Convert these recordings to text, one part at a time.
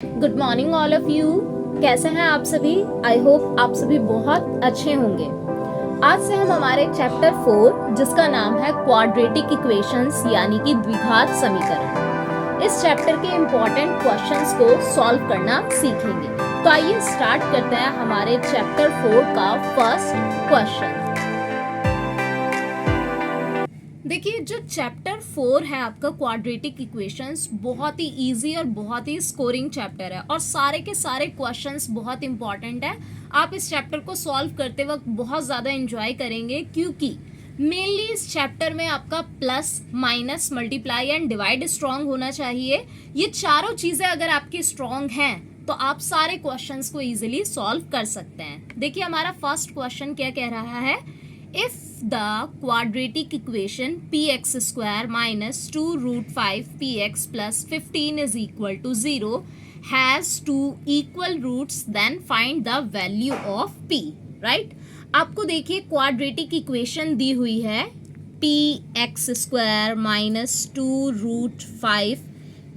Good morning all of you. कैसे हैं आप सभी? आई होप आप सभी बहुत अच्छे होंगे। आज से हम हमारे चैप्टर 4 जिसका नाम है क्वाड्रेटिक इक्वेशंस यानी कि द्विघात समीकरण, इस चैप्टर के इम्पोर्टेंट क्वेश्चंस को सॉल्व करना सीखेंगे। तो आइए स्टार्ट करते हैं हमारे चैप्टर 4 का फर्स्ट क्वेश्चन। देखिए, जो चैप्टर 4 है आपका क्वाड्रेटिक इक्वेशंस, बहुत ही इजी और बहुत ही स्कोरिंग चैप्टर है और सारे के सारे क्वेश्चंस बहुत इंपॉर्टेंट है। आप इस चैप्टर को सॉल्व करते वक्त बहुत ज़्यादा एंजॉय करेंगे क्योंकि मेनली इस चैप्टर में आपका plus, minus, multiply and divide strong होना चाहिए। ये चारों चीज़ें अगर आपकी स्ट्रांग हैं तो आप सारे क्वेश्चंस को इजीली सॉल्व कर सकते हैं। देखिए, हमारा फर्स्ट क्वेश्चन क्या कह रहा है? If the quadratic equation px square minus 2 root 5 px plus 15 is equal to 0 has two equal roots, then find the value of p, right? आपको देखिए क्वाड्रेटिक इक्वेशन दी हुई है px square minus 2 root 5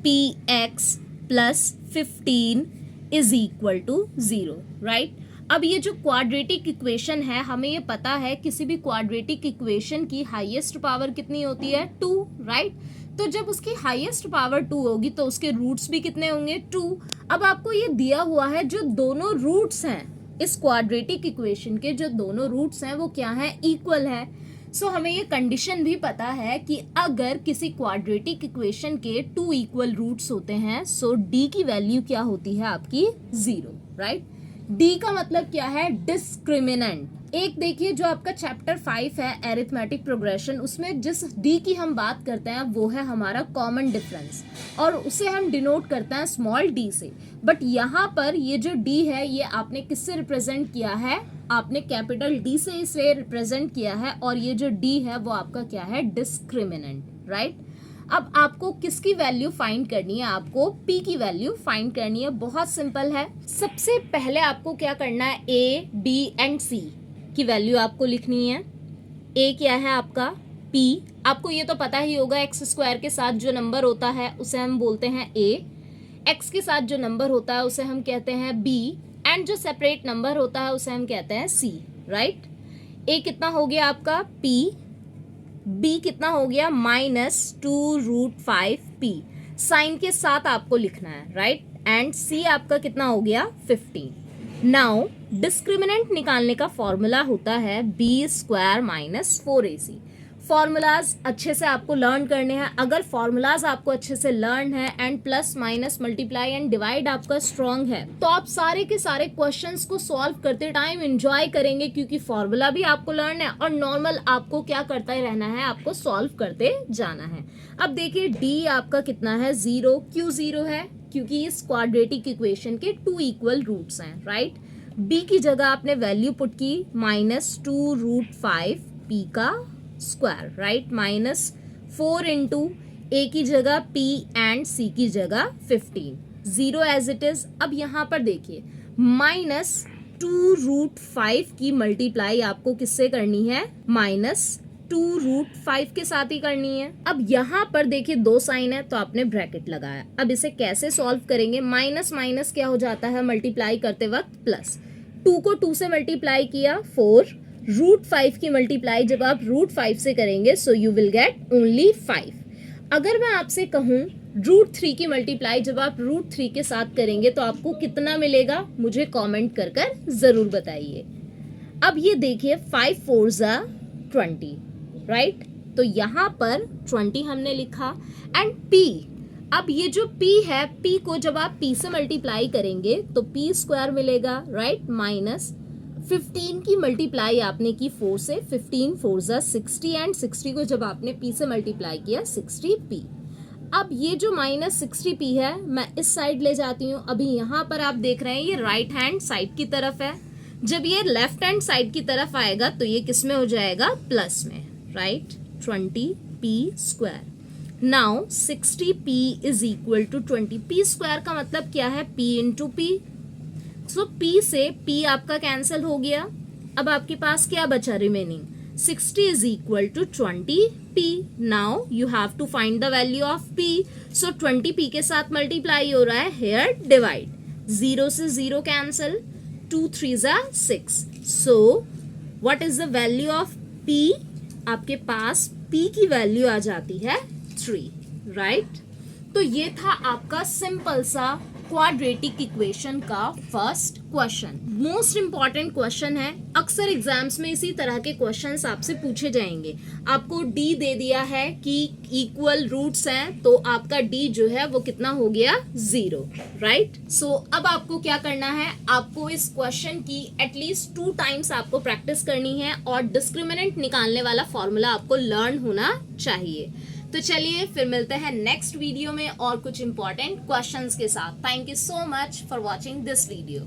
px plus 15 is equal to 0, right? अब ये जो quadratic equation है, हमें ये पता है किसी भी क्वाड्रेटिक इक्वेशन की हाईएस्ट पावर कितनी होती है? 2, राइट? तो जब उसकी हाईएस्ट पावर 2 होगी तो उसके रूट्स भी कितने होंगे? 2। अब आपको ये दिया हुआ है जो दोनों रूट्स हैं इस क्वाड्रेटिक इक्वेशन के, जो दोनों रूट्स हैं वो क्या हैं? इक्वल है। सो हमें ये कंडीशन भी पता है कि अगर किसी क्वाड्रेटिक इक्वेशन के 2 इक्वल रूट्स होते हैं सो डी की वैल्यू क्या होती है? आपकी 0, राइट? डी का मतलब क्या है? डिस्क्रिमिनेंट। एक देखिए, जो आपका चैप्टर 5 है एरिथमेटिक प्रोग्रेशन, उसमें जिस डी की हम बात करते हैं वो है हमारा कॉमन डिफरेंस और उसे हम डिनोट करते हैं स्मॉल डी से। बट यहाँ पर ये जो डी है ये आपने किससे रिप्रेजेंट किया है? आपने कैपिटल डी से इसे रिप्रेजेंट किया है और ये जो डी है वो आपका क्या है? Discriminant, right? अब आपको किसकी वैल्यू फाइंड करनी है? आपको P की वैल्यू फाइंड करनी है। बहुत सिंपल है। सबसे पहले आपको क्या करना है? A, B एंड C की वैल्यू आपको लिखनी है। A क्या है आपका? P। आपको ये तो पता ही होगा, एक्स स्क्वायर के साथ जो नंबर होता है उसे हम बोलते हैं A, एक्स के साथ जो नंबर होता है उसे हम कहते हैं B एंड जो सेपरेट नंबर होता है उसे हम कहते हैं C, राइट? A कितना हो गया आपका? P। b कितना हो गया? -2√5p। साइन के साथ आपको लिखना है, राइट? एंड c आपका कितना हो गया? 15। नाउ डिस्क्रिमिनेंट निकालने का फॉर्मूला होता है b² - 4ac। फॉर्मूलाज अच्छे से आपको लर्न करने हैं। अगर फॉर्मूलाज आपको अच्छे से लर्न है and plus, minus, multiply and divide आपका स्ट्रॉन्ग है तो आप सारे के सारे क्वेश्चंस को सॉल्व करते टाइम एंजॉय करेंगे क्योंकि फॉर्मूला भी आपको लर्न है और नॉर्मल आपको क्या करता ही रहना है? आपको सॉल्व करते जाना है। अब देखिए, डी आपका कितना है? 0। क्यों 0 है? क्योंकि इस क्वाड्रेटिक इक्वेशन के 2 इक्वल रूट्स हैं, राइट? बी की जगह आपने वैल्यू पुट की -2√5p का स्क्वायर, राइट? -4 इंटू ए की जगह p एंड c की जगह 15, 0 एज इट इज। अब यहाँ पर देखिए, -2√5 की मल्टीप्लाई आपको किससे करनी है? -2√5 के साथ ही करनी है। अब यहाँ पर देखिए 2 साइन है तो आपने ब्रैकेट लगाया। अब इसे कैसे सॉल्व करेंगे? माइनस माइनस क्या हो जाता है मल्टीप्लाई करते वक्त? प्लस। 2 को 2 से मल्टीप्लाई किया 4, √5 की मल्टीप्लाई जब आप √5 से करेंगे so you will get only 5। अगर मैं आपसे कहूँ √3 की मल्टीप्लाई जब आप √3 के साथ करेंगे तो आपको कितना मिलेगा? मुझे कमेंट कर कर जरूर बताइए। अब ये देखिए 5 4 = 20, राइट? तो यहाँ पर 20 हमने लिखा एंड P। अब ये जो P है, P को जब आप P से मल्टीप्लाई करेंगे तो p² मिलेगा, राइट? -15 की मल्टीप्लाई आपने की 4 से, 15 4 = 60 एंड 60 को जब आपने p से मल्टीप्लाई किया 60p। अब ये जो -60p है मैं इस साइड ले जाती हूँ। अभी यहाँ पर आप देख रहे हैं ये राइट हैंड साइड की तरफ है। जब ये लेफ्ट हैंड साइड की तरफ आएगा तो ये किस में हो जाएगा? प्लस में, right? 20p²। Now 60p = 20। p² का मतलब क्या है? p into p। सो p से p आपका कैंसिल हो गया। अब आपके पास क्या बचा remaining? 60 = 20 p. Now you have to find the value of p. So 20 p के साथ मल्टीप्लाई हो रहा है, here divide. 0 से 0 cancel, 2 3s are 6. So what is the value of p? आपके पास p की वैल्यू आ जाती है 3, राइट? तो ये था आपका सिंपल सा क्वाड्रेटिक इक्वेशन का first question. Most important question है, अक्सर एग्जाम्स में इसी तरह के क्वेश्चंस आपसे पूछे जाएंगे. आपको डी दे दिया है कि इक्वल रूट्स हैं, तो आपका डी जो है वो कितना हो गया, 0, राइट? सो अब आपको क्या करना है, आपको इस क्वेश्चन की एटलीस्ट 2 टाइम्स आपको प्रैक्टिस करनी है और डिस्क्रिमिनेंट निकालने वाला फॉर्मूला आपको लर्न होना चाहिए. तो चलिए फिर मिलते हैं नेक्स्ट वीडियो में और कुछ इंपॉर्टेंट क्वेश्चंस के साथ. Thank you so much for watching this video.